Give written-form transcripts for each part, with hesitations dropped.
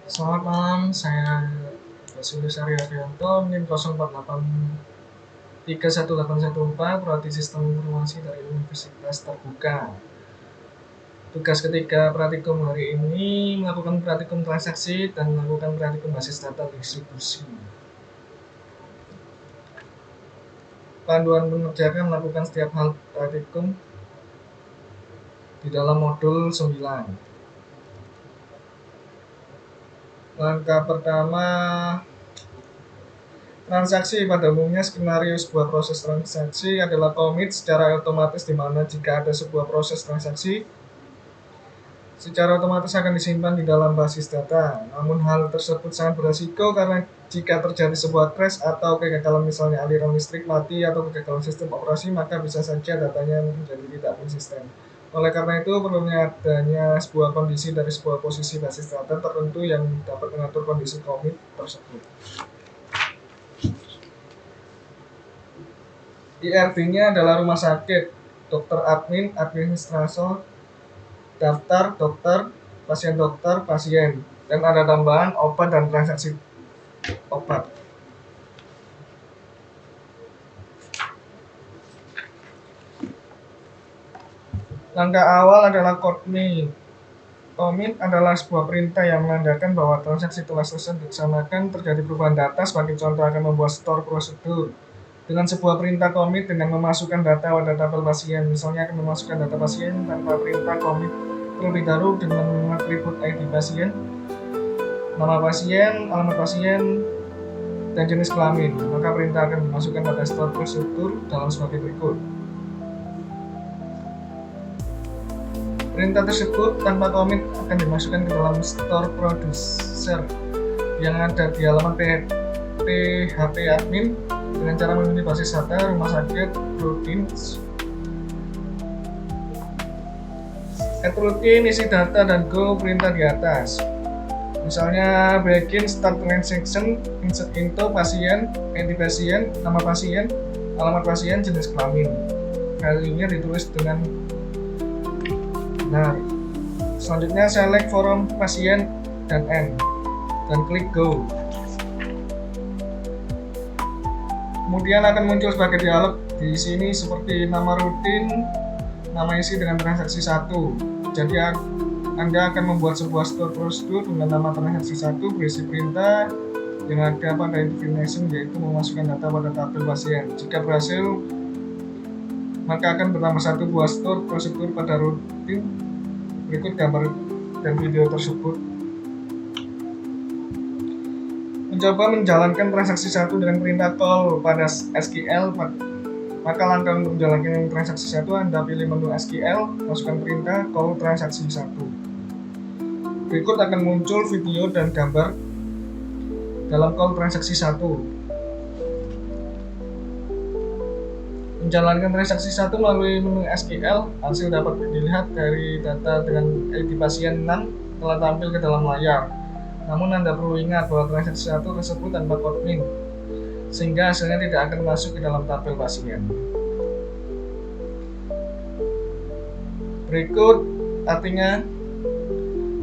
Selamat malam, saya Basuki Ariyanto, NIM 04831814, Prodi Sistem Informasi dari Universitas Terbuka. Tugas ketiga praktikum hari ini melakukan praktikum transaksi dan melakukan praktikum basis data distribusi. Panduan mengerjakan melakukan setiap hal praktikum di dalam modul 9. Langkah pertama, transaksi. Pada umumnya skenario sebuah proses transaksi adalah commit secara otomatis, di mana jika ada sebuah proses transaksi secara otomatis akan disimpan di dalam basis data. Namun hal tersebut sangat beresiko karena jika terjadi sebuah crash atau kegagalan, misalnya aliran listrik mati atau kegagalan sistem operasi, maka bisa saja datanya menjadi tidak konsisten. Oleh karena itu, perlunya adanya sebuah kondisi dari sebuah posisi basis data tertentu yang dapat mengatur kondisi commit tersebut. IRB-nya adalah rumah sakit, dokter admin, administrator, daftar dokter, pasien, dan ada tambahan obat dan transaksi obat. Langkah awal adalah commit. Commit adalah sebuah perintah yang menandakan bahwa transaksi telah selesai dilaksanakan. Terjadi perubahan data, sebagai contoh akan membuat store prosedur. Dengan sebuah perintah commit dengan memasukkan data pada tabel pasien, misalnya akan memasukkan data pasien tanpa perintah commit terlebih dahulu dengan mengatribut ID pasien, nama pasien, alamat pasien, dan jenis kelamin, maka perintah akan dimasukkan pada store prosedur dalam sebagai berikut. Perintah tersebut tanpa commit akan dimasukkan ke dalam store producer yang ada di halaman PHP admin dengan cara memilih basis data rumah sakit, routines, add routine, isi data, dan go perintah di atas. Misalnya begin start transaction, insert into pasien, ID pasien, nama pasien, alamat pasien, jenis kelamin. Value-nya ditulis dengan benar. Selanjutnya select form pasien dan end, dan klik go. Kemudian akan muncul sebagai dialog di sini seperti nama rutin, nama isi dengan transaksi 1. Jadi Anda akan membuat sebuah store prosedur dengan nama transaksi 1 berisi perintah yang ada pada information, yaitu memasukkan data pada tabel pasien. Jika berhasil, maka akan bertambah satu buah store prosedur pada rutin. Berikut gambar dan video tersebut. Mencoba menjalankan transaksi 1 dengan perintah call pada SQL, maka langkah untuk menjalankan transaksi 1, Anda pilih menu SQL, masukkan perintah call transaksi 1. Berikut akan muncul video dan gambar dalam call transaksi 1. Menjalankan transaksi 1 melalui menu SQL, hasil dapat dilihat dari data dengan ID pasien 6 telah tampil ke dalam layar. Namun Anda perlu ingat bahwa transaksi 1 tersebut tanpa commit, sehingga hasilnya tidak akan masuk ke dalam tabel pasien. Berikut artinya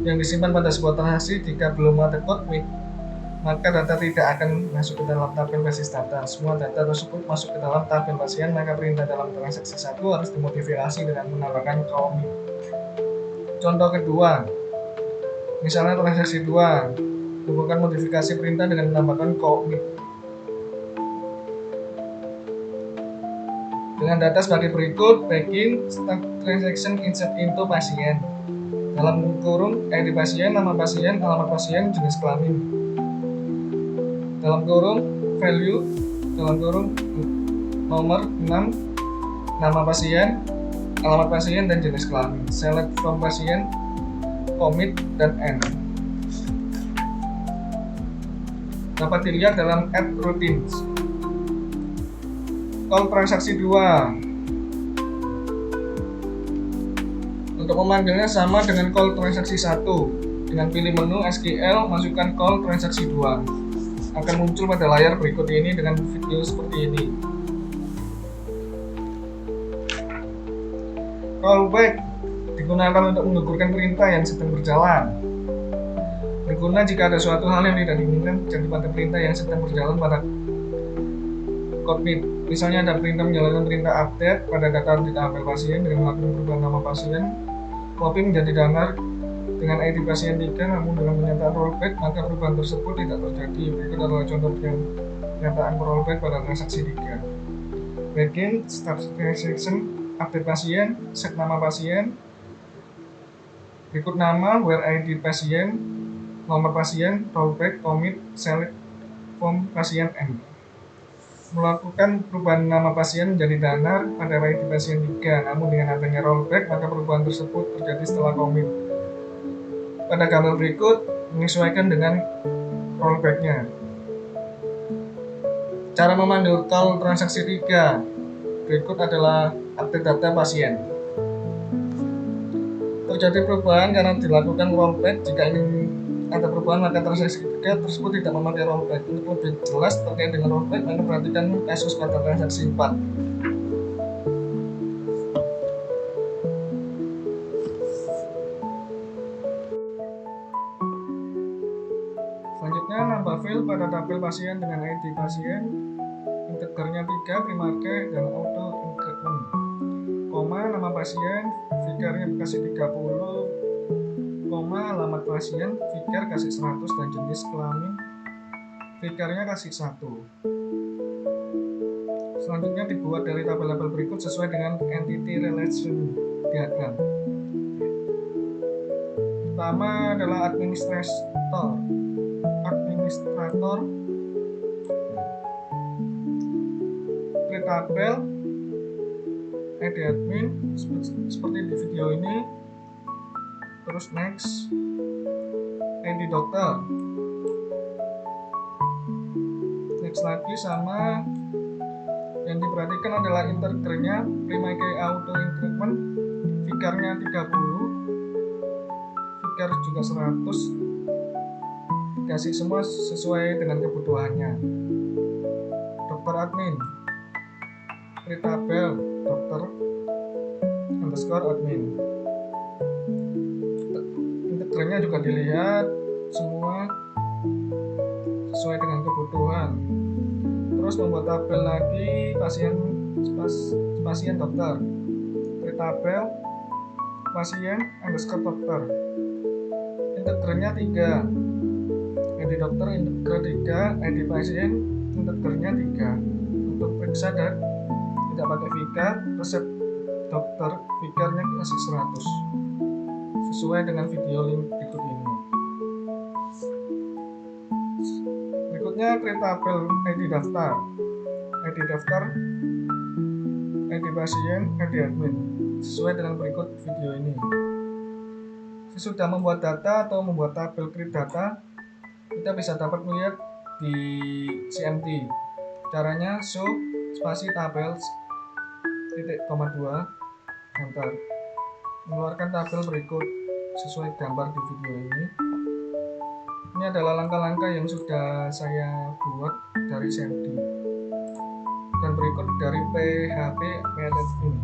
yang disimpan pada sebuah transaksi jika belum ada commit, maka data tidak akan masuk ke dalam tabel basis data. Semua data tersebut masuk ke dalam tabel pasien, maka perintah dalam transaksi 1 harus dimodifikasi dengan menambahkan commit. Contoh kedua, misalnya transaksi 2, lakukan modifikasi perintah dengan menambahkan commit. Dengan data sebagai berikut: begin start transaction, insert into pasien, dalam kurung ID pasien, nama pasien, alamat pasien, jenis kelamin, dalam kurung value, dalam kurung nomor 6, nama pasien, alamat pasien, dan jenis kelamin. Select from pasien, commit, dan end. Dapat dilihat dalam add routines. Call transaksi 2. Untuk memanggilnya sama dengan call transaksi 1. Dengan pilih menu SQL, masukkan call transaksi 2. Akan muncul pada layar berikut ini dengan video seperti ini. Callback digunakan untuk menggugurkan perintah yang sedang berjalan. Berguna jika ada suatu hal yang tidak diinginkan terjadi pada perintah yang sedang berjalan pada cockpit. Misalnya ada perintah menjalankan perintah update pada data di tabel pasien dengan melakukan perubahan nama pasien. Copy menjadi danar dengan ID pasien 3, namun dengan pernyataan rollback maka perubahan tersebut tidak terjadi. Berikut adalah contoh pernyataan rollback pada transaksi 3. Begin, start transaction, update pasien, set nama pasien, berikut nama, where ID pasien, nomor pasien, rollback, commit, select form pasien N. Melakukan perubahan nama pasien menjadi danar pada ID pasien 3, namun dengan adanya rollback maka perubahan tersebut terjadi setelah commit. Pada gambar berikut menyesuaikan dengan rollbacknya. Cara memanggil call transaksi 3 berikut adalah update data pasien. Terjadi perubahan karena dilakukan rollback. Jika ingin ada perubahan maka transaksi 3 tersebut tidak memakai rollback. Untuk lebih jelas terkait dengan rollback, maka perhatikan kasus pada transaksi 4. Selanjutnya, nambah file pada tabel pasien dengan ID pasien, integernya 3, primarke, dan auto increment. Koma, nama pasien, fikarnya kasih 30, koma, alamat pasien, fikar kasih 100, dan jenis kelamin, fikarnya kasih 1. Selanjutnya dibuat dari tabel-tabel berikut sesuai dengan entity relation diagram. Pertama adalah administrator, create tabel, ID admin seperti di video ini, terus next, ID dokter, next lagi, sama yang diperhatikan adalah integernya primarke auto increment, fikarnya 30, fikar juga 100, kasih semua sesuai dengan kebutuhannya. Dokter admin, create tabel dokter underscore admin, integernya juga dilihat semua sesuai dengan kebutuhan. Terus membuat tabel lagi pasien dokter, create tabel pasien underscore dokter, integernya 3, ID dokter integer 3, ID pasien integernya 3. Untuk periksa dan tidak pakai fikar, resep dokter fikarnya kasih 100 sesuai dengan video link berikut ini. Berikutnya create tabel ID daftar, ID pasien, ID admin sesuai dengan berikut video ini. Sesudah membuat data atau membuat tabel create data, kita bisa dapat melihat di CMT. Caranya show spasi tabel titik koma 2 enter, mengeluarkan tabel berikut sesuai gambar di video ini. Ini adalah langkah-langkah yang sudah saya buat dari CMD dan berikut dari PHP Management.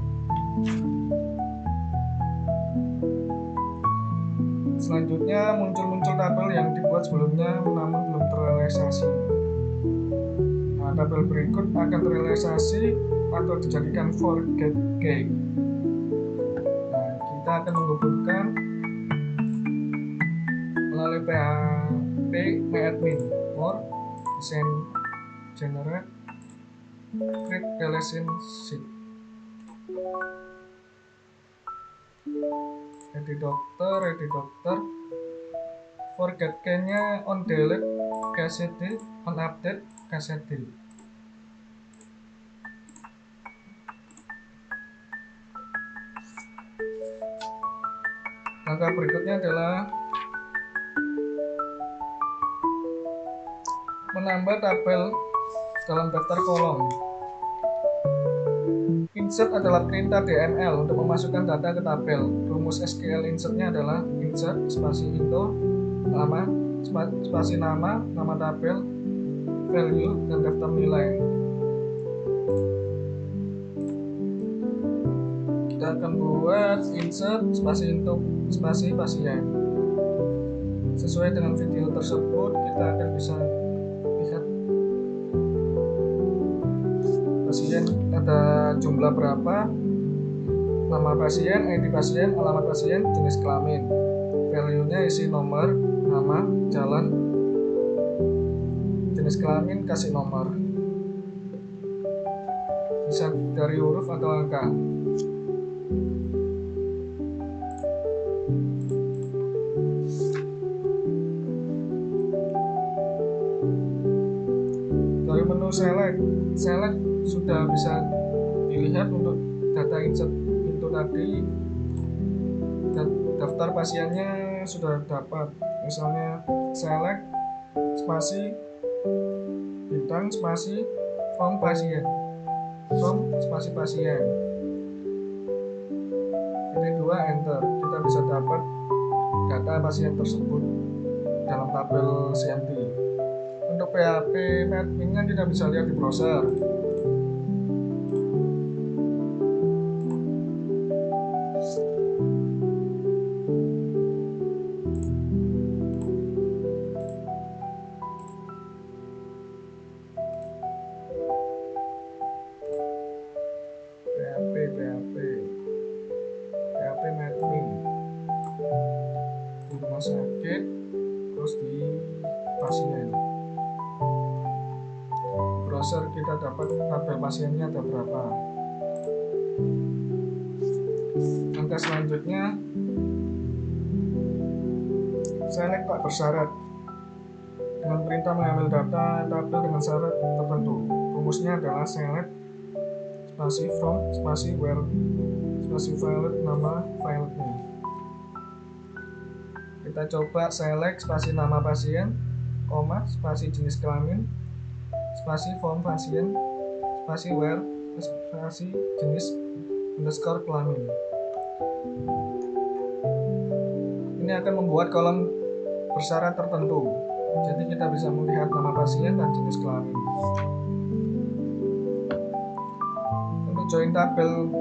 Selanjutnya muncul tabel yang dibuat sebelumnya namun belum terrealisasi. Nah, tabel berikut akan terrealisasi atau dijadikan forget key. Nah, kita akan menghubungkan melalui PHP MyAdmin or design generate create relationship. Edit dokter, forget key-nya on delete KCD, on update KCD. Langkah berikutnya adalah menambah tabel dalam daftar kolom. Insert adalah perintah DNL untuk memasukkan data ke tabel. Rumus SQL insertnya adalah insert spasi into nama spasi nama tabel, value, dan daftar nilai. Kita akan buat insert spasi into spasi pasien. Sesuai dengan video tersebut, kita akan bisa lihat pasien ada jumlah berapa, nama pasien, ID pasien, alamat pasien, jenis kelamin. Value-nya isi nomor, nama, jalan, jenis kelamin, kasih nomor. Bisa dari huruf atau angka. Dari menu select sudah bisa dilihat untuk data insert itu tadi. Daftar pasiennya sudah dapat, misalnya select spasi bintang spasi from pasien, from spasi pasien, titik 2 enter. Kita bisa dapat data pasien tersebut dalam tabel CMD. Untuk PHP adminnya kita bisa lihat di browser. PHP admin di rumah sakit, terus di pasien. Browser kita dapat tabel pasiennya ada berapa. Langkah selanjutnya, select tak bersyarat dengan perintah mengambil data tabel dengan syarat tertentu. Rumusnya adalah select spasi from spasi where spasi file nama filenya. Kita coba select spasi nama pasien, koma spasi jenis kelamin, spasi form pasien, spasi where spasi jenis underscore kelamin. Ini akan membuat kolom bersyarat tertentu, jadi kita bisa melihat nama pasien dan jenis kelamin. Untuk join tabel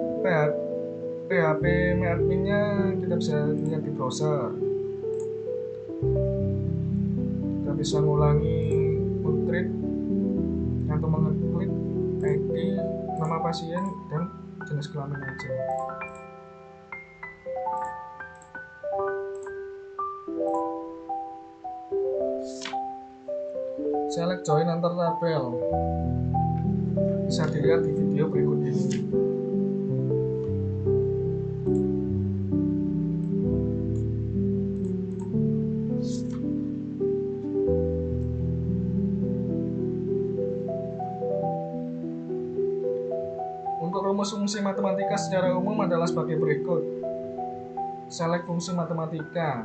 PHP adminnya kita bisa lihat di browser. Kita bisa mengulangi mengklik atau mengeklik ID, nama pasien, dan jenis kelamin aja. Select join antar tabel, bisa dilihat di video berikut ini. Untuk rumus fungsi matematika secara umum adalah sebagai berikut. Select fungsi matematika.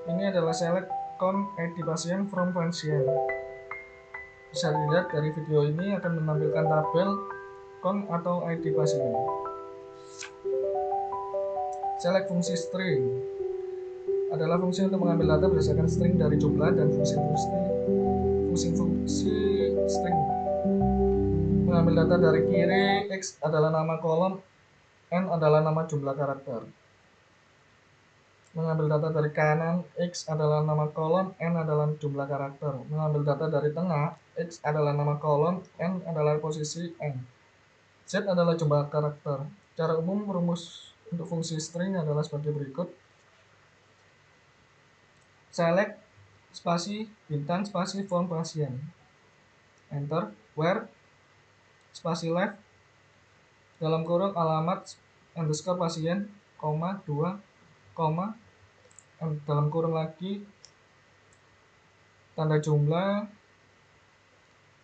Ini adalah select count ID pasien from pasien. Bisa dilihat dari video ini akan menampilkan tabel count atau ID pasien. Select fungsi string adalah fungsi untuk mengambil data berdasarkan string dari jumlah dan fungsi string. Mengambil data dari kiri, X adalah nama kolom, N adalah nama jumlah karakter. Mengambil data dari kanan, X adalah nama kolom, N adalah jumlah karakter. Mengambil data dari tengah, X adalah nama kolom, N adalah posisi N. Z adalah jumlah karakter. Secara umum, rumus untuk fungsi string adalah sebagai berikut. Select spasi bintang spasi form pasien. Enter. Where spasi left dalam kurung alamat underscore pasien, koma 2, koma dalam kurung lagi tanda jumlah,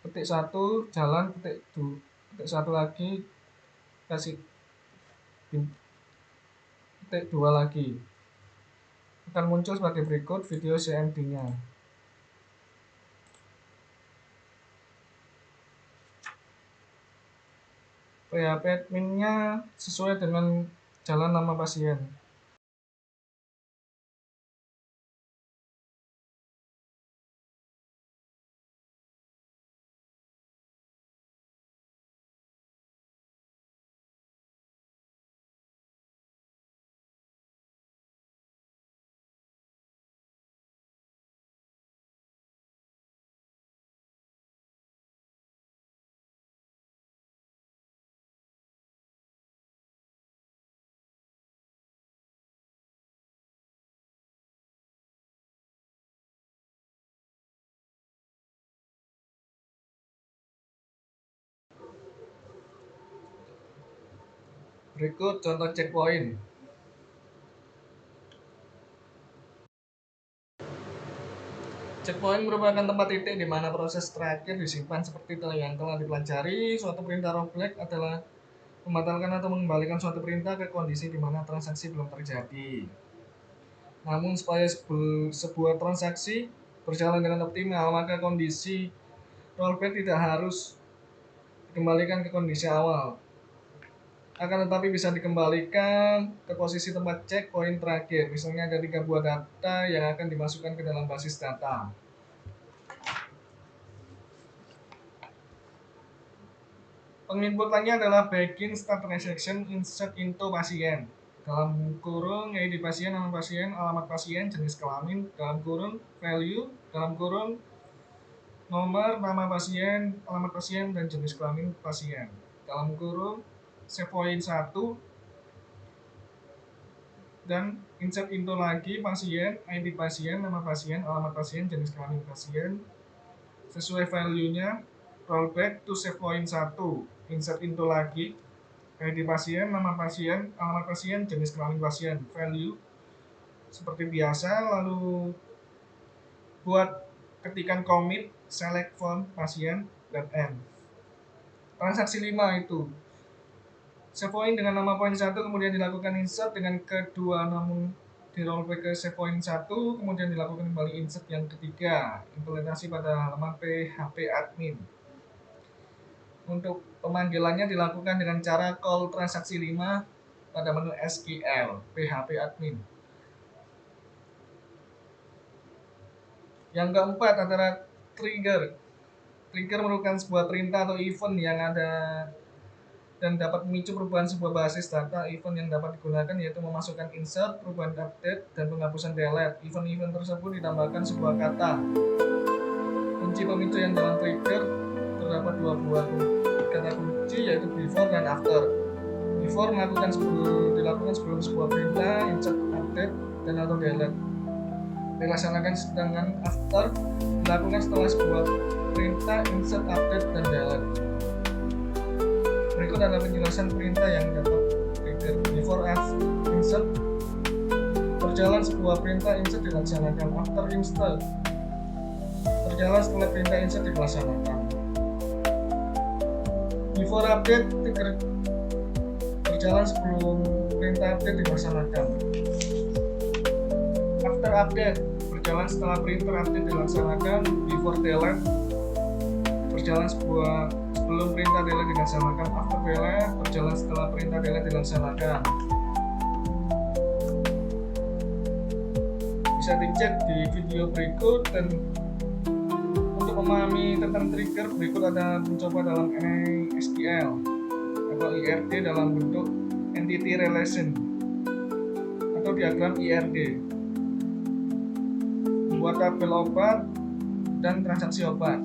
petik 1 jalan, petik 1 lagi kasih petik 2 lagi. Akan muncul sebagai berikut video CMD-nya. PHP admin-nya sesuai dengan jalan nama pasien. Berikut contoh checkpoint. Checkpoint merupakan tempat titik di mana proses terakhir disimpan seperti yang telah dipelajari. Suatu perintah rollback adalah membatalkan atau mengembalikan suatu perintah ke kondisi di mana transaksi belum terjadi. Namun supaya sebuah transaksi berjalan dengan optimal, maka kondisi rollback tidak harus dikembalikan ke kondisi awal. Akan tetapi bisa dikembalikan ke posisi tempat checkpoint terakhir. Misalnya ada 3 buah data yang akan dimasukkan ke dalam basis data. Penginputannya adalah begin start transaction insert into pasien. Dalam kurung ID pasien, nama pasien, alamat pasien, jenis kelamin, dalam kurung value, dalam kurung nomor, nama pasien, alamat pasien, dan jenis kelamin pasien. Dalam kurung checkpoint 1 dan insert into lagi pasien, ID pasien, nama pasien, alamat pasien, jenis kelamin pasien. Sesuai value-nya, rollback to checkpoint 1, insert into lagi ID pasien, nama pasien, alamat pasien, jenis kelamin pasien, value seperti biasa. Lalu buat ketikan commit, select from pasien, dan end. Transaksi 5 itu checkpoint dengan nama point 1 kemudian dilakukan insert dengan kedua, namun di rollback ke checkpoint 1 kemudian dilakukan kembali insert yang ketiga. Implementasi pada halaman PHP admin. Untuk pemanggilannya dilakukan dengan cara call transaksi 5 pada menu SQL PHP admin. Yang keempat adalah trigger. Trigger merupakan sebuah perintah atau event yang ada dan dapat memicu perubahan sebuah basis data. Event yang dapat digunakan yaitu memasukkan insert, perubahan update, dan penghapusan delete. Event-event tersebut ditambahkan sebuah kata kunci pemicu yang dalam trigger terdapat 2 buah kata kunci yaitu before dan after. Before dilakukan sebelum sebuah perintah insert, update, dan atau delete. Dilaksanakan, sedangkan after dilakukan setelah sebuah perintah insert, update, dan delete. Berikut adalah penjelasan perintah yang dapat trigger. Before insert, berjalan sebuah perintah insert dilaksanakan. After insert, berjalan setelah perintah insert dilaksanakan. Before update, berjalan sebelum perintah update dilaksanakan. After update, berjalan setelah perintah update dilaksanakan. Before delete, berjalan sebelum perintah delete dilaksanakan. After delete, berjalan setelah perintah delete dilaksanakan. Bisa dicek di video berikut. Dan untuk memahami tentang trigger, berikut ada mencoba dalam SQL atau IRD dalam bentuk entity relation atau diagram IRD. Membuat tabel obat dan transaksi obat.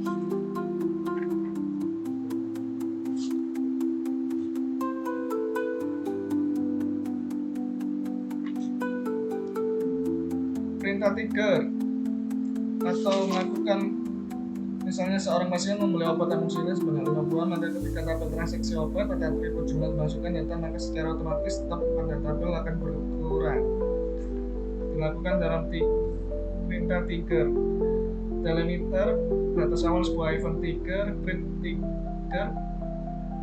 Perintah trigger atau melakukan, misalnya seorang pasien membeli obat amoxicillin sebanyak 5 buah, maka ketika tabel transaksi obat pada atribut jumlah dimasukkan data, maka secara otomatis stok pada tabel akan berkurang. Dilakukan dalam perintah trigger. Delimiter batas awal sebuah event trigger. Create trigger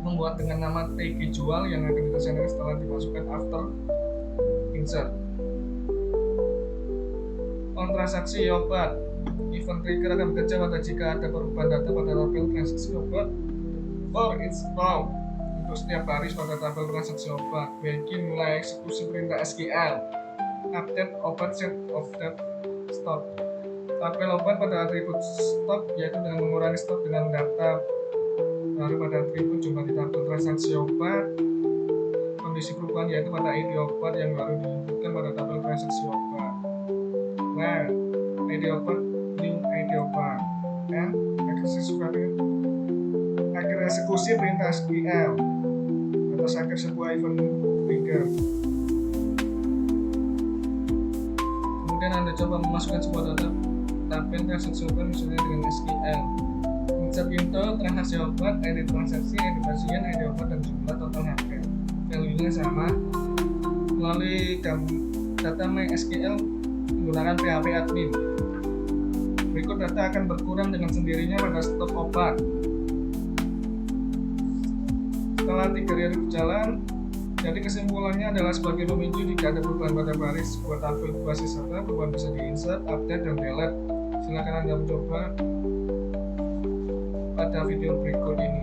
membuat dengan nama TG jual yang akan dilaksanakan setelah dimasukkan after insert. On transaksi obat. Event trigger akan bekerja pada jika ada perubahan data pada tabel transaksi obat for each row. Untuk setiap baris pada tabel transaksi obat. Begin mulai eksekusi perintah SQL. Update obat set of that stock. Tabel obat pada atribut stok yaitu dengan mengurangi stok dengan data baru pada atribut jumlah di tabel transaksi obat. Kondisi perubahan yaitu pada ID obat yang baru diinputkan pada tabel transaksi obat. Nah, ID obat, new ID obat, and akhir eksekusi perintah SQL atas akhir sebuah event trigger. Kemudian Anda coba memasukkan sebuah data tabel transaksi obat misalnya dengan SQL. Insert into transaksi obat, ID transaksi, ID pasien, ID obat, dan jumlah total harga. value-nya sama. Melalui data MySQL menggunakan PHP admin. Berikut data akan berkurang dengan sendirinya pada stop obat. Setelah 3 hari berjalan, jadi kesimpulannya adalah sebagai pemicu jika ada perubahan pada baris sebuah tabel basis data, perubahan bisa di-insert, update, dan delete. Silakan Anda mencoba pada video berikut ini.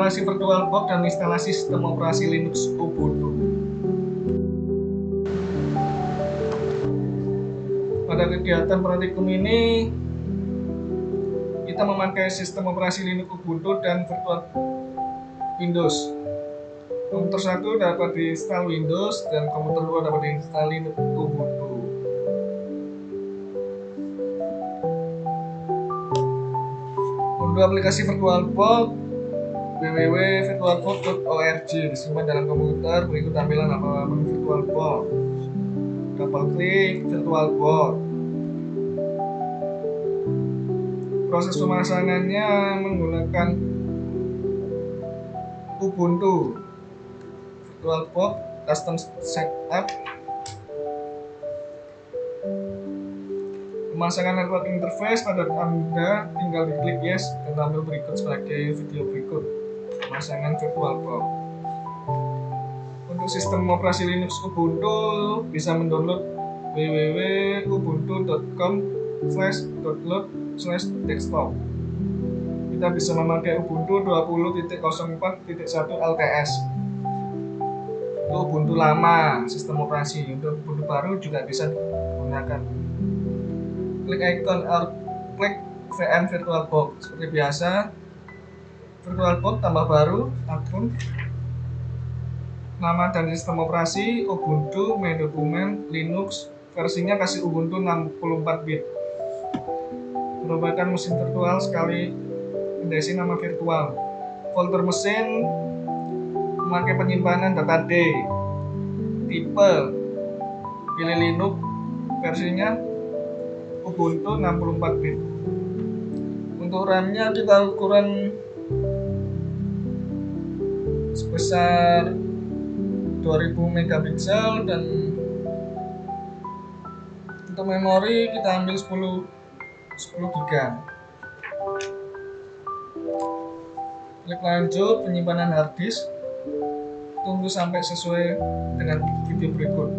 instalasi VirtualBox dan instalasi sistem operasi Linux Ubuntu. Pada kegiatan praktikum ini kita memakai sistem operasi Linux Ubuntu dan virtual Windows. Komputer 1 dapat diinstal Windows dan komputer 2 dapat diinstal Linux Ubuntu. Untuk aplikasi VirtualBox, www.virtualbox.org disimpan dalam komputer. Berikut tampilan halaman VirtualBox. Double klik VirtualBox. Proses pemasangannya menggunakan Ubuntu. VirtualBox Custom Setup. Pemasangan network interface pada Anda tinggal diklik yes dan tampil berikut sebagai video berikut. Pemasangan VirtualBox. Untuk sistem operasi Linux Ubuntu bisa mendownload www.ubuntu.com/download/desktop. Kita bisa memakai Ubuntu 20.04.1 LTS. Itu Ubuntu lama sistem operasi. Untuk Ubuntu baru juga bisa digunakan. Klik icon klik VM VirtualBox. Seperti biasa, VirtualBox tambah baru, akun, nama dan sistem operasi Ubuntu, main dokumen, Linux, versinya kasih Ubuntu 64 bit. Merupakan mesin virtual sekali indeks nama virtual. Folder mesin memakai penyimpanan data D. Tipe pilih Linux, versinya Ubuntu 64 bit. Untuk RAM-nya kita ukuran sebesar 2000 megapiksel dan untuk memori kita ambil 10 GB. Klik lanjut penyimpanan hard disk. Tunggu sampai sesuai dengan video berikut.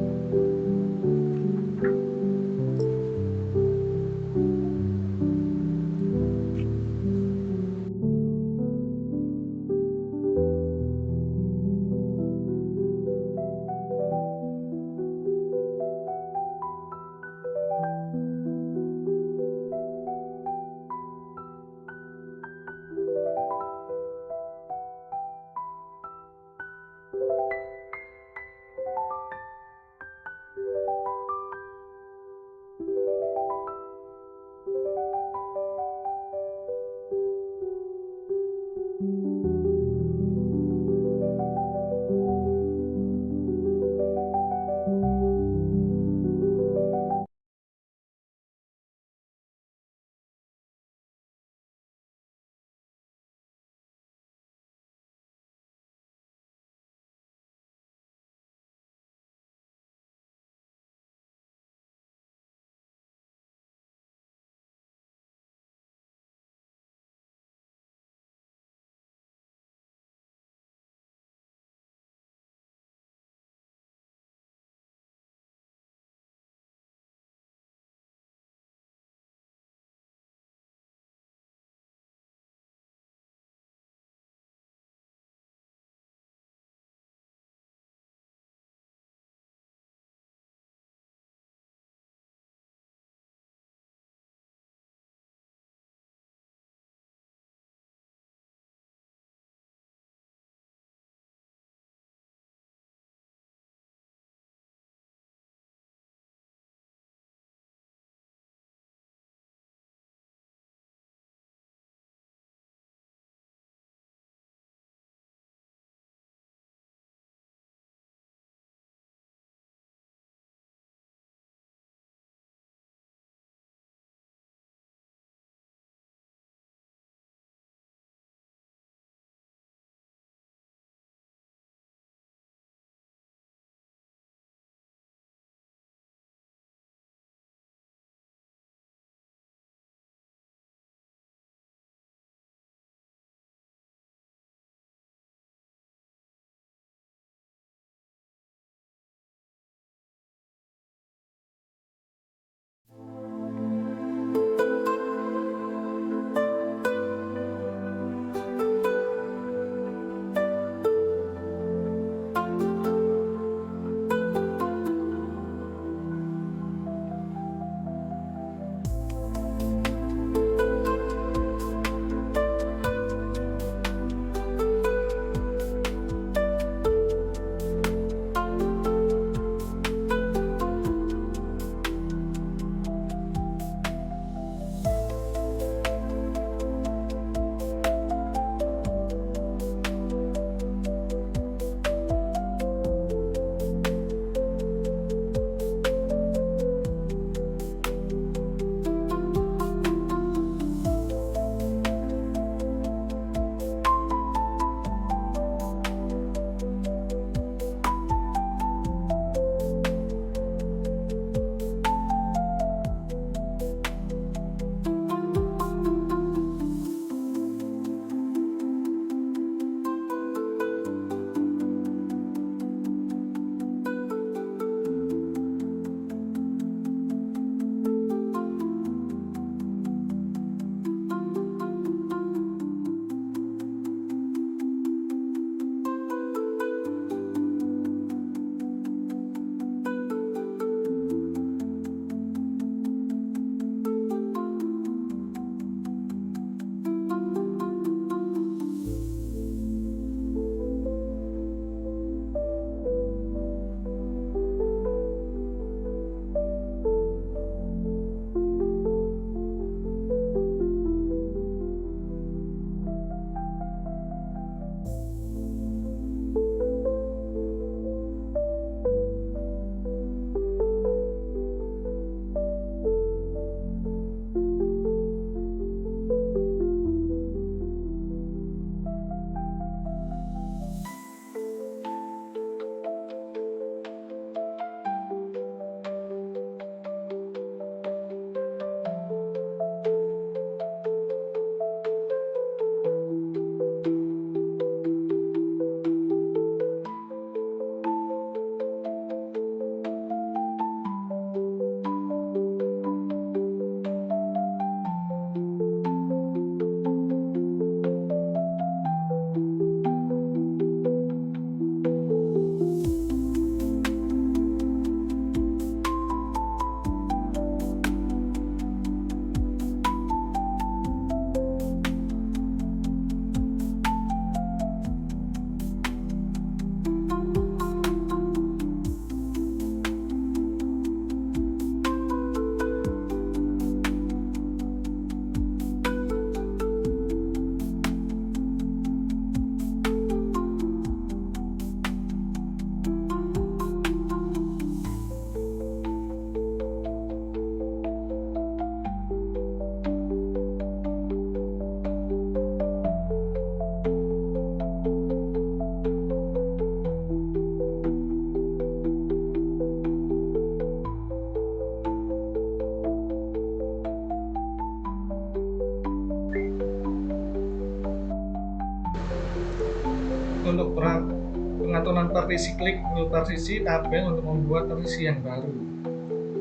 atau non partisi, klik new partisi tabel untuk membuat partisi yang baru.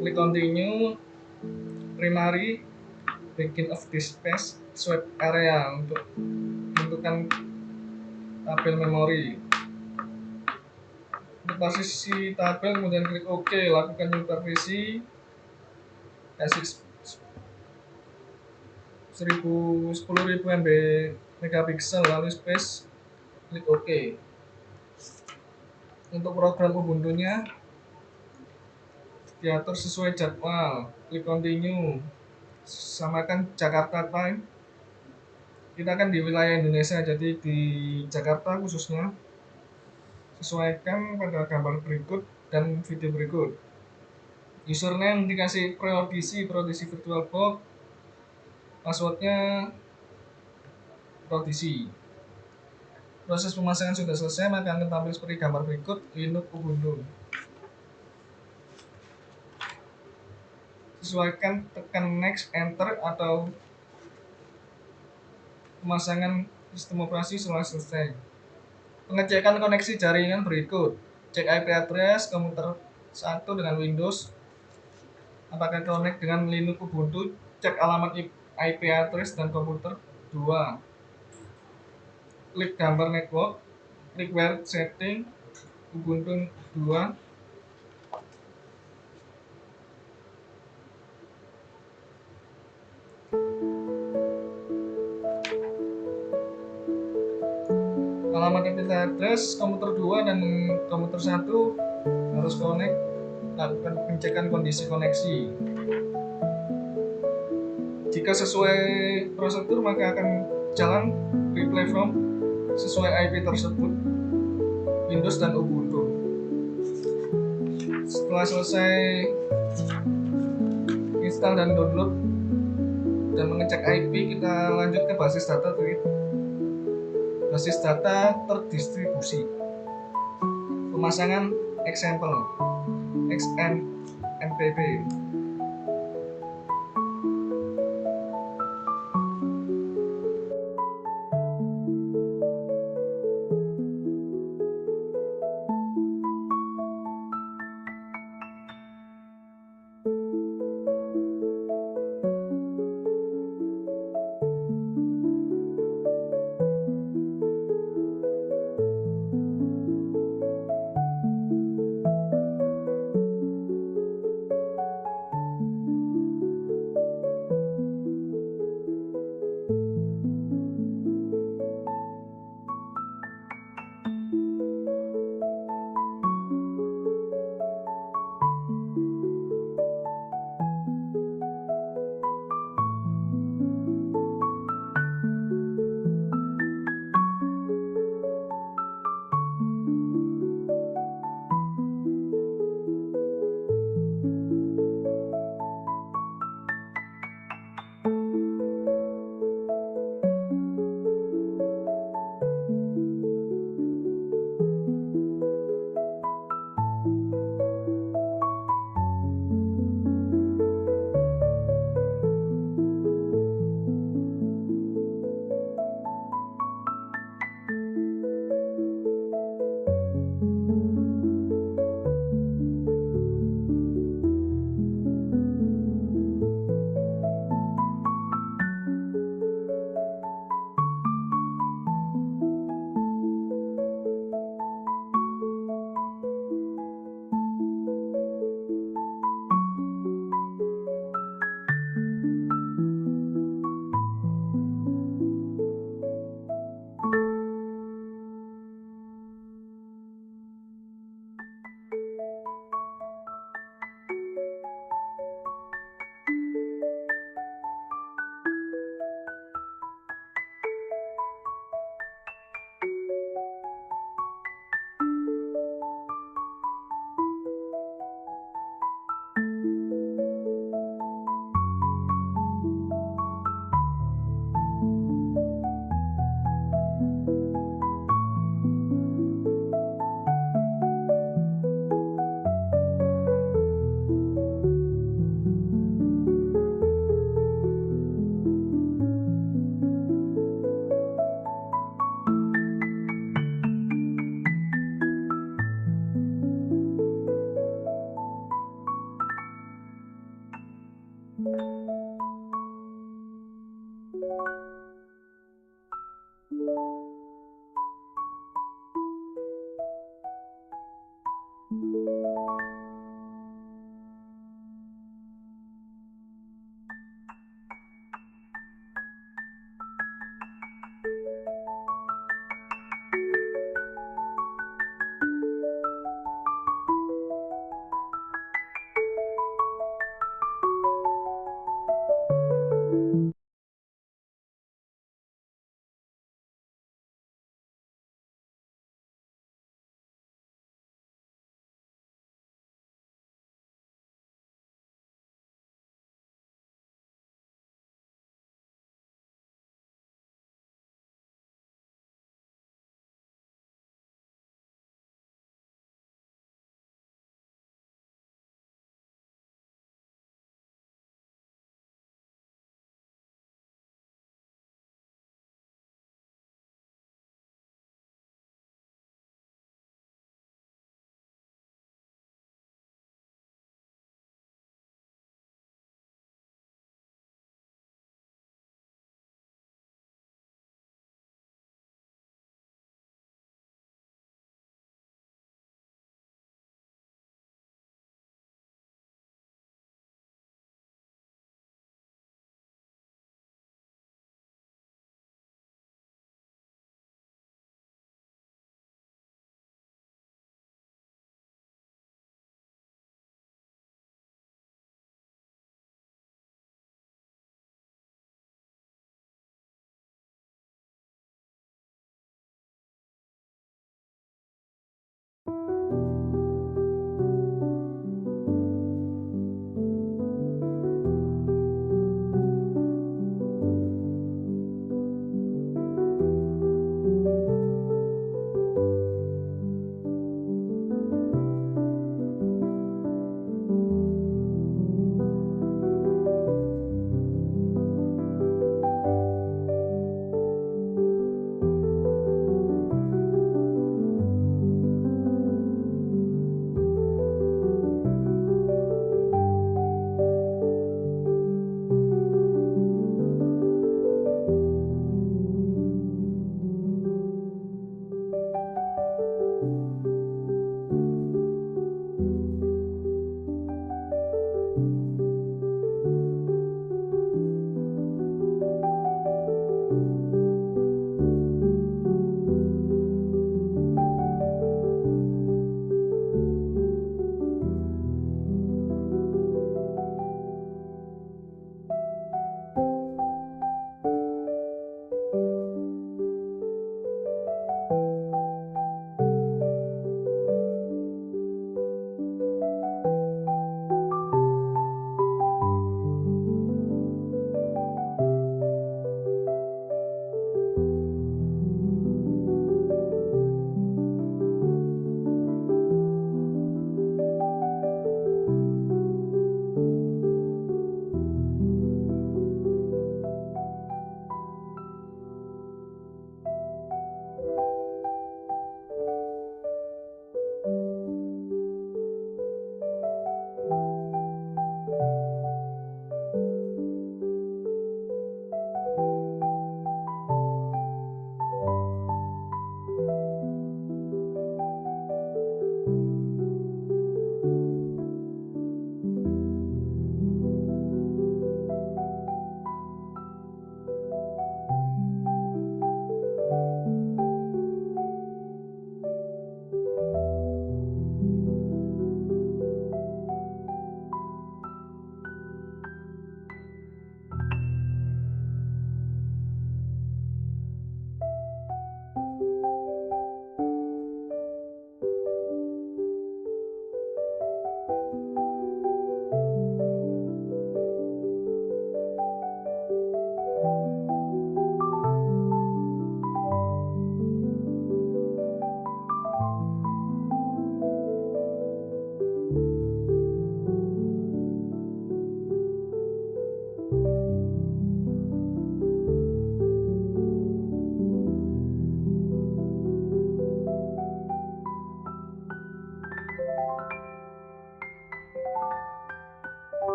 Klik continue. Primary begin of this space swap area untuk menentukan tabel memori. Untuk partisi tabel kemudian klik OK, lakukan new partisi, kasih 10.000 MB megapiksel lalu space, klik OK. Untuk program Ubuntu-nya diatur sesuai jadwal, klik continue, samakan Jakarta time. Kita akan di wilayah Indonesia, jadi di Jakarta khususnya. Sesuaikan pada gambar berikut dan video berikut. Username dikasih Prodigy VirtualBox, passwordnya Prodigy. Proses pemasangan sudah selesai, maka akan tampil seperti gambar berikut Linux Ubuntu. Sesuaikan, tekan next, enter, atau pemasangan sistem operasi setelah selesai. Pengecekan koneksi jaringan berikut. Cek IP address komputer 1 dengan Windows, apakah connect dengan Linux Ubuntu. Cek alamat IP address dan komputer 2. Klik gambar network, klik where setting Ubuntu 2. Alamat IP address komputer 2 dan komputer 1 harus connect. Lakukan pengecekan kondisi koneksi. Jika sesuai prosedur maka akan jalan replay from sesuai IP tersebut Windows dan Ubuntu. Setelah selesai install dan download dan mengecek IP, kita lanjut ke basis data tweet. Basis data terdistribusi. Pemasangan example XMPP.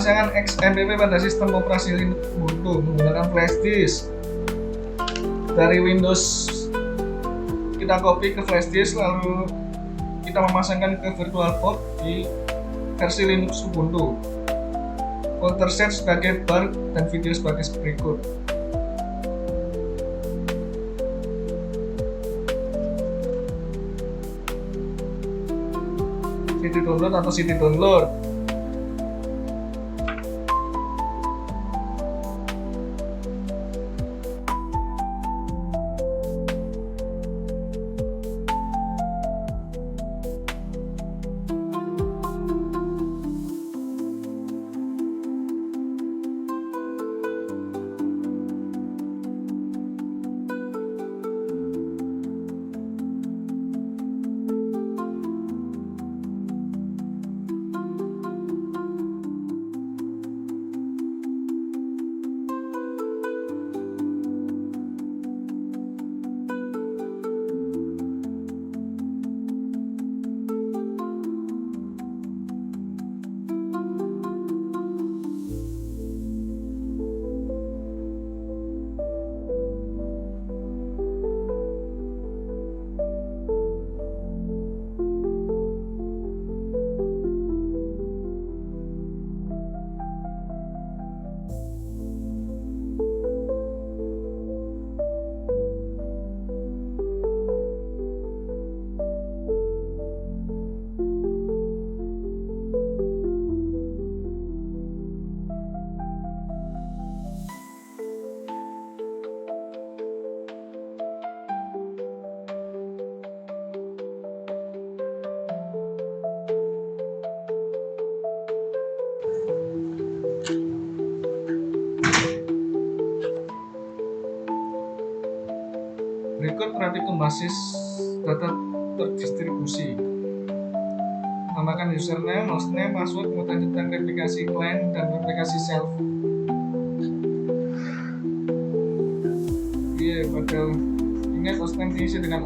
Pemasangan XMPP pada sistem operasi Linux Ubuntu menggunakan flash disk. Dari Windows kita copy ke flash disk, lalu kita memasangkan ke VirtualBox di versi Linux Ubuntu. Folder set sebagai bar dan video sebagai berikut. CD download atau CD download. Berikut praktikum basis data terdistribusi. Tambahkan username, hostname, password, kemudian tentang replikasi client dan replikasi self. Pada ingat hostname diisi dengan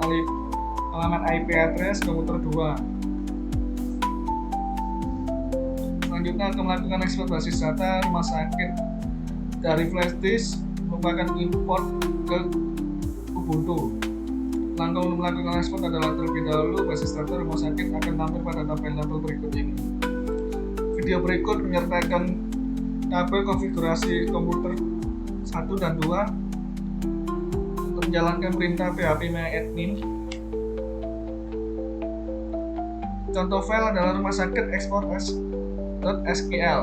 alamat IP address komputer 2. Selanjutnya akan melakukan ekspor basis data rumah sakit dari flash disk merupakan import ke Ubuntu. Langkah untuk melakukan ekspor adalah terlebih dahulu basis data rumah sakit akan tampil pada tabel berikut ini. Video berikut menyertakan tabel konfigurasi komputer 1 dan 2 untuk menjalankan perintah php-admin. Contoh file adalah rumah sakit export.sql.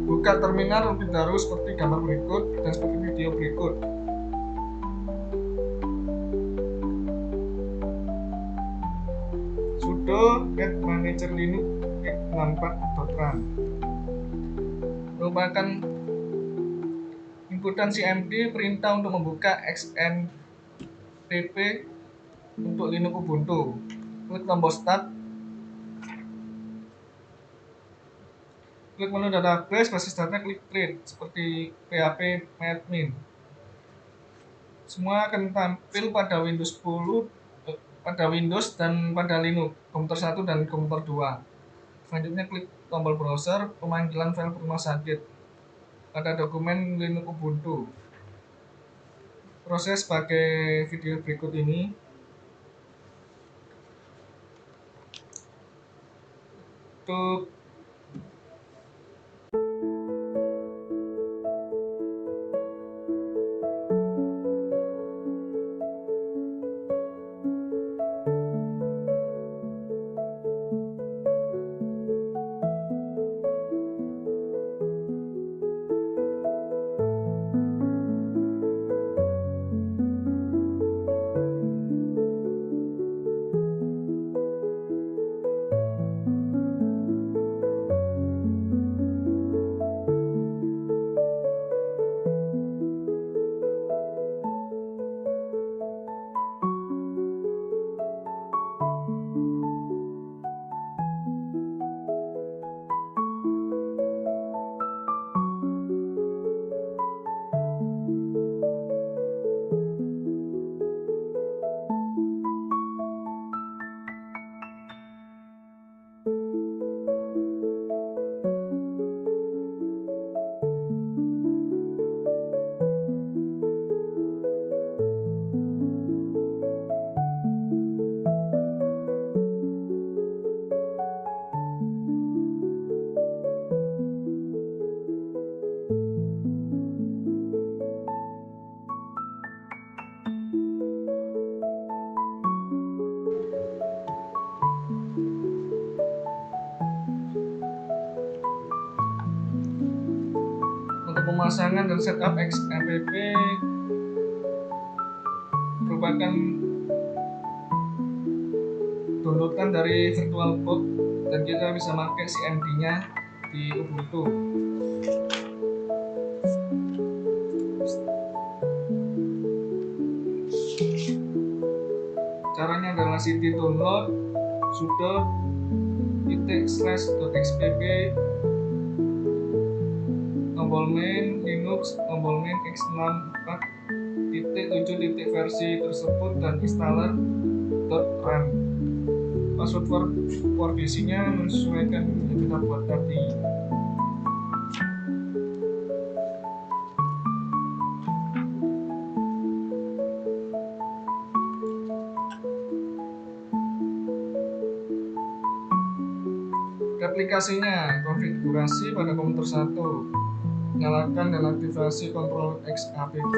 Buka terminal terlebih dahulu seperti gambar berikut dan seperti video berikut. Sudo apt manager linux x64.run merupakan inputan cmd perintah untuk membuka XMPP untuk Linux Ubuntu. Klik tombol start. Klik menu database, basis data, klik create seperti php-admin. Semua akan tampil pada Windows 10, pada Windows dan pada Linux, komputer 1 dan komputer 2. Selanjutnya klik tombol browser, pemanggilan file rumah sakit pada dokumen Linux Ubuntu. Proses sebagai video berikut ini. Untuk pemasangan dan setup XAPP merupakan downloadan dari VirtualBox dan kita bisa pakai CMD-nya di Ubuntu. Caranya adalah cd download sudo //xpp /main linux /main x64 .7 versi tersebut dan installer .run. Password for DC-nya menyesuaikan yang kita buat tadi. Replikasinya, konfigurasi pada komputer 1, nyalakan dan aktivasi kontrol XAPP.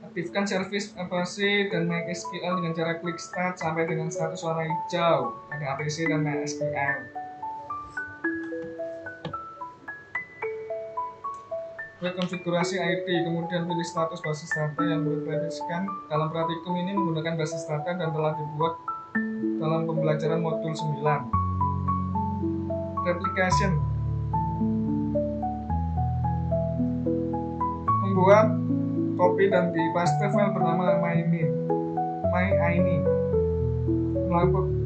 Aktifkan service apc dan MySQL dengan cara klik start sampai dengan status warna hijau pada apc dan MySQL. Klik konfigurasi ID, kemudian pilih status basis data yang diperhatikan. Dalam praktikum ini menggunakan basis data dan telah dibuat dalam pembelajaran modul 9. Replication membuat copy dan di paste file bernama myini.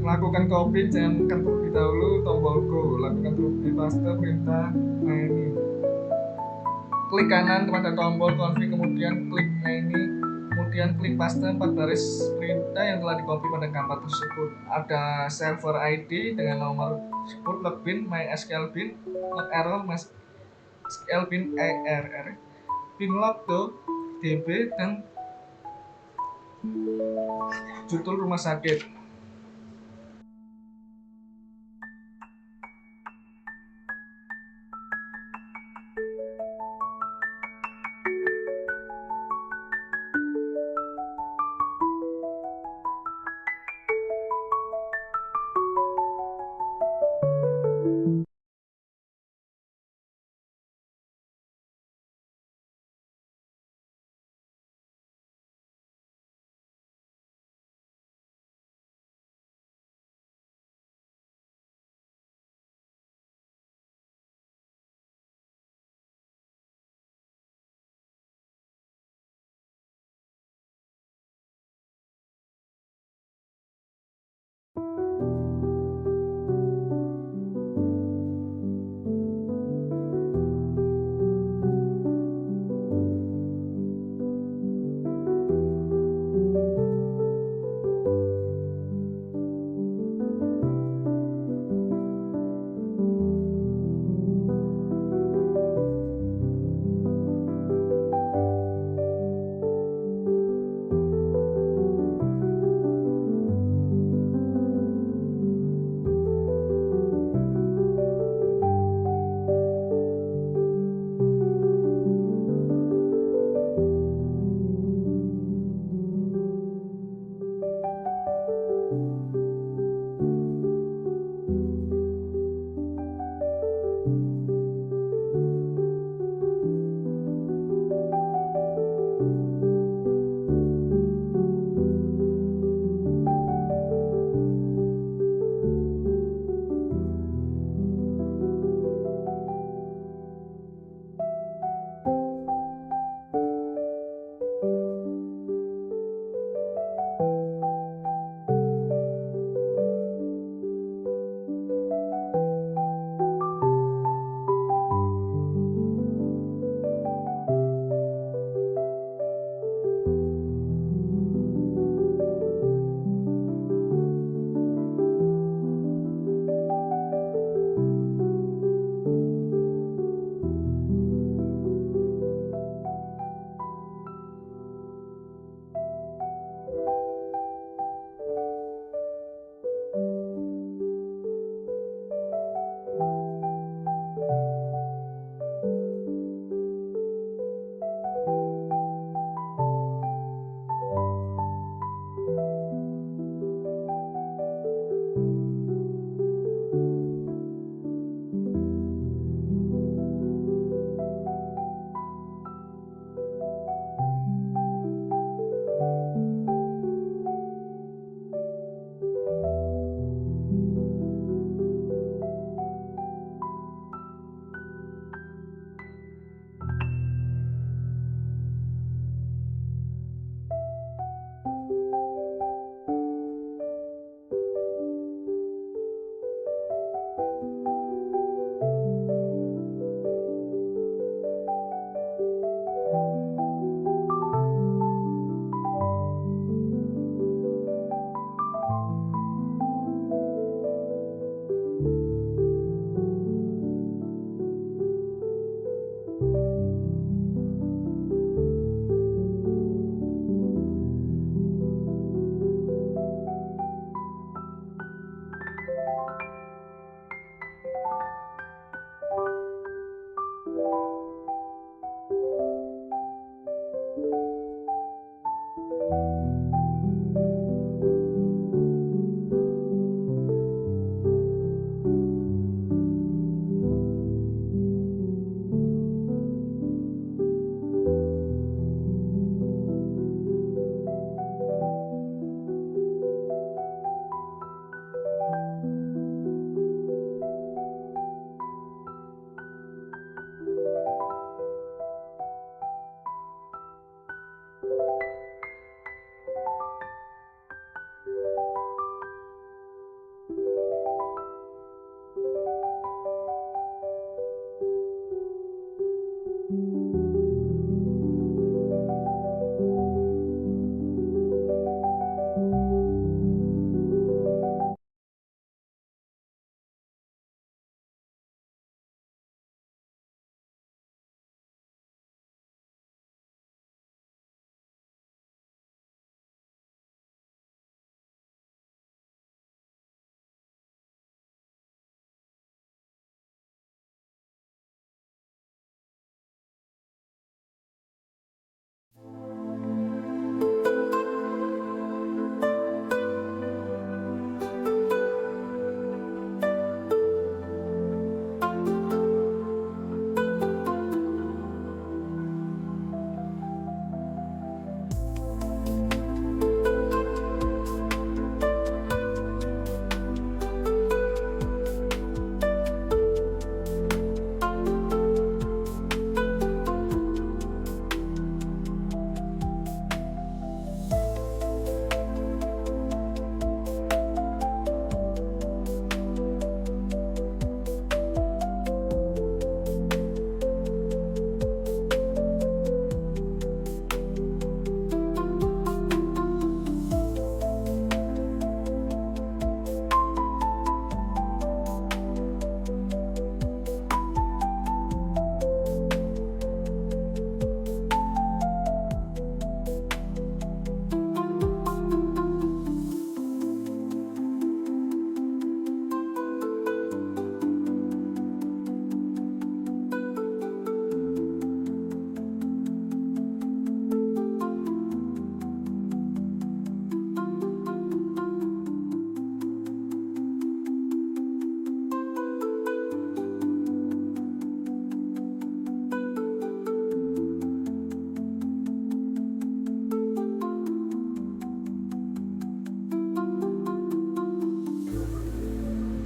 Melakukan copy, jangan tekan terlebih dahulu tombol go. Lakukan terlebih paste perintah myini. Klik kanan pada tombol config, kemudian klik myini, kemudian klik paste 4 baris perintah yang telah di-copy pada gambar tersebut. Ada server ID dengan nomor support login mysql bin log error mysql bin err binlog db dan judul rumah sakit.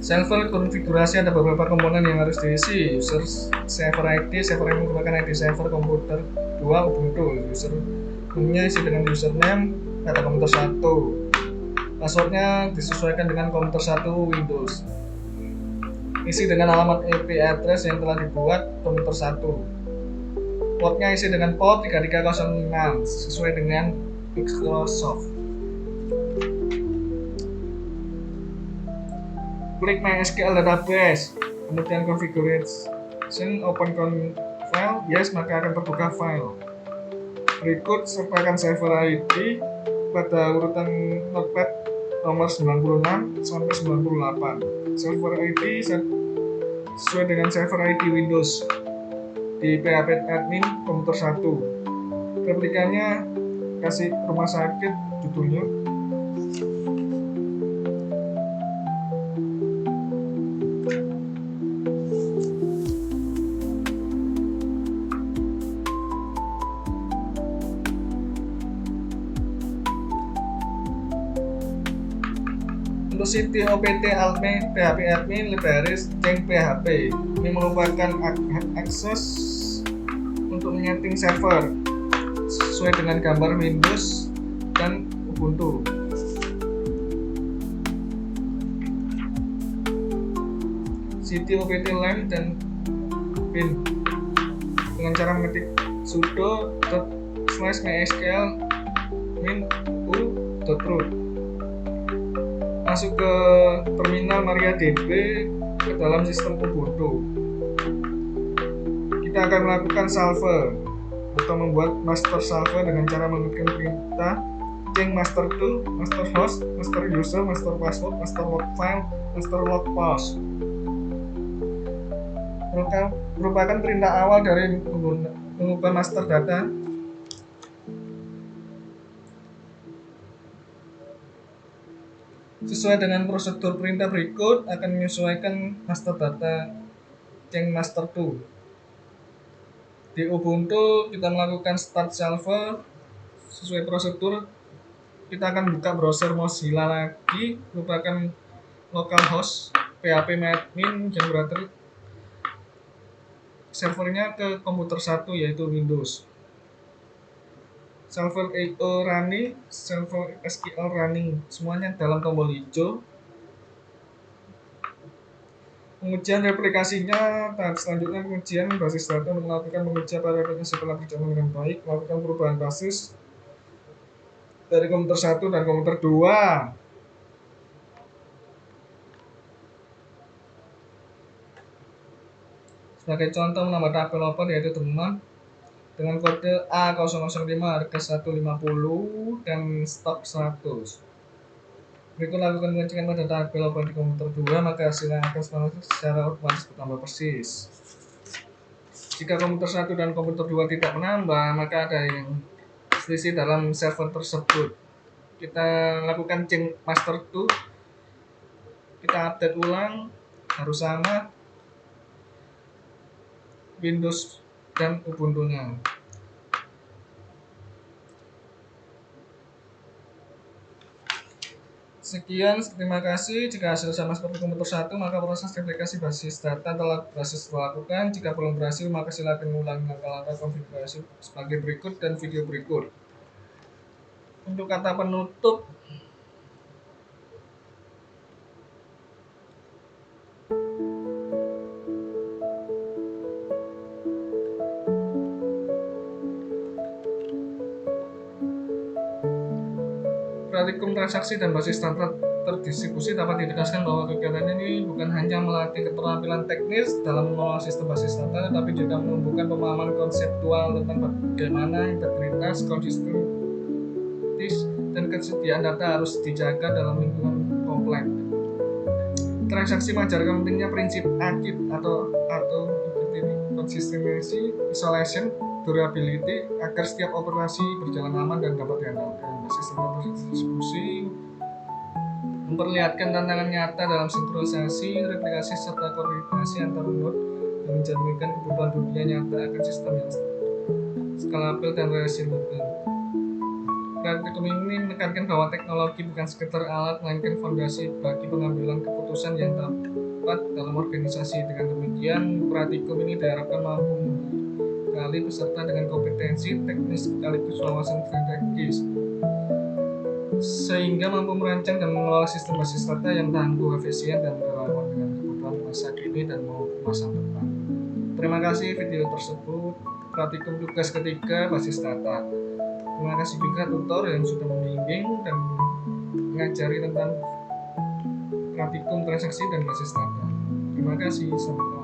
Server konfigurasi ada beberapa komponen yang harus diisi. User server ID merupakan ID server komputer 2 Ubuntu. Username isi dengan username data komputer 1. Passwordnya disesuaikan dengan komputer 1 Windows. Isi dengan alamat IP address yang telah dibuat komputer 1. Portnya isi dengan port 3306 sesuai dengan Microsoft. Klik MySQL database, kemudian configuration, open file, yes, maka akan terbuka file. Berikut sertakan server ID pada urutan notepad nomor 96 sampai 98. Server ID sesuai dengan server ID Windows di PHP admin komputer 1. Replikannya kasih rumah sakit judulnya. Untuk City OPT Admin PHP Admin Libraries Ceng PHP ini merupakan akses untuk menyeting server sesuai dengan gambar Windows dan Ubuntu. City OPT LAN dan bin dengan cara mengetik sudo /mysql min.u.root. Masuk ke terminal MariaDB ke dalam sistem Ubuntu. Kita akan melakukan salver atau membuat master salver dengan cara mengetik perintah ceng master to, master host, master user, master password, master log file, master log post. Merupakan perintah awal dari mengubah master data. Sesuai dengan prosedur perintah berikut akan menyesuaikan master data ceng master to. Di Ubuntu kita melakukan start server sesuai prosedur. Kita akan buka browser Mozilla lagi, merupakan localhost PHP admin generator servernya ke komputer 1 yaitu Windows. Server IO running, server SQL running, semuanya dalam tombol hijau. Pengujian replikasinya, tahap selanjutnya pengujian basis data untuk melakukan pengujian pada aplikasi telah berjalan dengan baik, melakukan perubahan basis dari komputer 1 dan komputer 2. Sebagai contoh menambah tahap developer yaitu teman dengan kode A005 harga 150 dan stok 100. Berikut lakukan pengecekan pada tahap developer di komputer 2, maka hasilnya akan secara otomatis bertambah persis. Jika komputer 1 dan komputer 2 tidak menambah, maka ada yang selisih dalam server tersebut. Kita lakukan ceng master to, kita update ulang, harus sama Windows dan Ubuntu-nya. Sekian, terima kasih. Jika hasil sama seperti komputer 1, maka proses replikasi basis data telah berhasil dilakukan. Jika belum berhasil, maka silakan ulangi langkah-langkah konfigurasi sebagai berikut dan video berikut. Untuk kata penutup, praktikum transaksi dan basis data terdistribusi dapat ditegaskan bahwa kegiatan ini bukan hanya melatih keterampilan teknis dalam mengelola sistem basis data, tetapi juga menumbuhkan pemahaman konseptual tentang bagaimana integritas, konsistensi, dan kesetiaan data harus dijaga dalam lingkungan kompleks. Transaksi mengajarkan pentingnya prinsip AKID atau consistency, isolation, durability agar setiap operasi berjalan aman dan dapat diandalkan. Basis data terdistribusi memperlihatkan tantangan nyata dalam sinkronisasi, replikasi, serta koordinasi antar node dan mencerminkan kebutuhan dunia nyata akan sistem yang scalable dan resilient. Praktikum ini menekankan bahwa teknologi bukan sekedar alat, melainkan fondasi bagi pengambilan keputusan yang tepat dalam organisasi. Dengan demikian, praktikum ini diharapkan mampu membekali peserta dengan kompetensi teknis sekaligus wawasan strategis, sehingga mampu merancang dan mengelola sistem basis data yang tangguh, efisien, dan relevan dengan kebutuhan masa kini dan maupun masa depan. Terima kasih video tersebut. Praktikum tugas ketiga basis data. Terima kasih juga tutor yang sudah membimbing dan mengajari tentang praktikum transaksi dan basis data. Terima kasih. Sampai